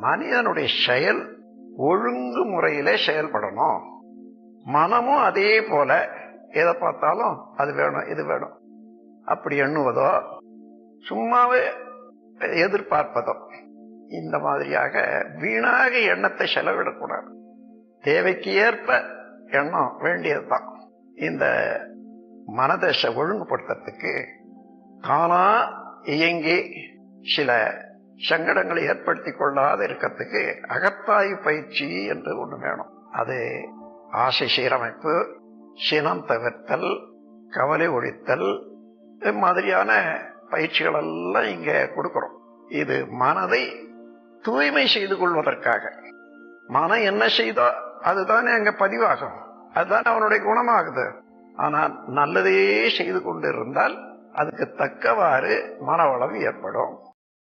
மனிதனுடைய செயல் ஒழுங்கு முறையிலே செயல்படணும். மனமும் அதே போல எதை பார்த்தாலும் அது வேணும் இது வேணும் அப்படி எண்ணுவதோ சும்மாவே எதிர்பார்ப்பதோ இந்த மாதிரியாக வீணாக எண்ணத்தை செலவிடக்கூடாது. தேவைக்கு ஏற்ப எண்ணம் வேண்டியதுதான். இந்த மனதை ஒழுங்குபடுத்துறதுக்கு தானா இயங்கி சில சங்கடங்களை ஏற்படுத்தி கொள்ளாத இருக்கிறதுக்கு அகத்தாய்வு பயிற்சி என்று ஒன்று வேணும். அது ஆசை சீரமைப்பு, சினம் தவிர்த்தல், கவலை ஒழித்தல் மாதிரியான பயிற்சிகள் எல்லாம் இங்க கொடுக்கிறோம். இது மனதை தூய்மை செய்து கொள்வதற்காக. மனம் என்ன செய்தோ அதுதானே அங்க பதிவாகும், அதுதானே அவனுடைய குணமாகுது. ஆனால் நல்லதே செய்து கொண்டிருந்தால் அதுக்கு தக்கவாறு மனவளம் ஏற்படும்.